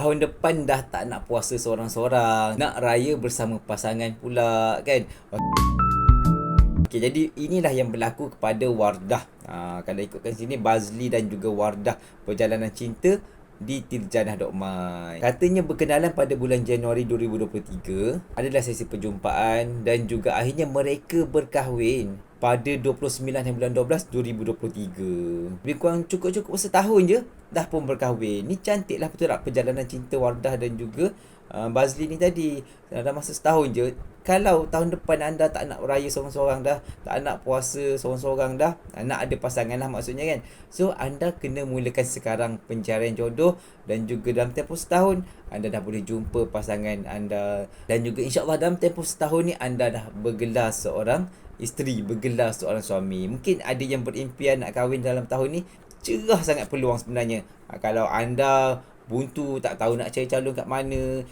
tahun depan dah tak nak puasa seorang-seorang, nak raya bersama pasangan pula kan. Okey, jadi inilah yang berlaku kepada Wardah. Kalau ikutkan sini, Bazli dan juga Wardah perjalanan cinta di Tirjanah Dok Mai. Katanya berkenalan pada bulan Januari 2023, adalah sesi perjumpaan dan juga akhirnya mereka berkahwin pada 29 bulan 12 2023. Lebih kurang cukup-cukup setahun je dah pun berkahwin. Ni cantik lah betul tak perjalanan cinta Wardah dan juga Bazli ni tadi. Dalam masa setahun je. Kalau tahun depan anda tak nak raya seorang-seorang dah, tak nak puasa seorang-seorang dah, nak ada pasangan lah maksudnya kan. So anda kena mulakan sekarang pencarian jodoh, dan juga dalam tempoh setahun anda dah boleh jumpa pasangan anda, dan juga insya-Allah dalam tempoh setahun ni anda dah bergelar seorang isteri, bergelar seorang suami. Mungkin ada yang berimpian nak kahwin dalam tahun ni, cerah sangat peluang sebenarnya. Kalau anda buntu tak tahu nak cari calon kat mana,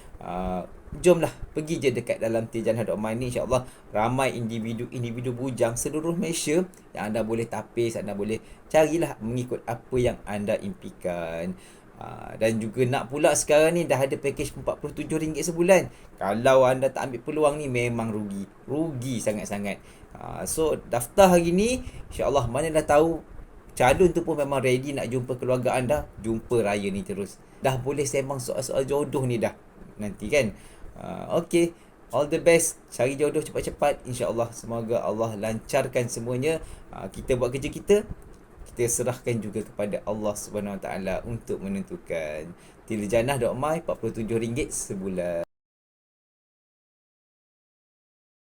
jomlah pergi je dekat dalam Tirjanah Dok Mai ni, insya-Allah ramai individu bujang seluruh Malaysia yang anda boleh tapis, anda boleh carilah mengikut apa yang anda impikan. Dan juga nak pula sekarang ni dah ada package RM47 sebulan. Kalau anda tak ambil peluang ni memang rugi sangat-sangat. So daftar hari ni, insya-Allah mana dah tahu calon tu pun memang ready nak jumpa keluarga anda, jumpa raya ni terus. Dah boleh sembang soal-soal jodoh ni dah nanti kan. Okay, all the best, cari jodoh cepat-cepat, insya-Allah. Semoga Allah lancarkan semuanya. Kita buat kerja kita serahkan juga kepada Allah Subhanahu Wa Taala untuk menentukan. Tirjanah Dok Mai RM47 sebulan.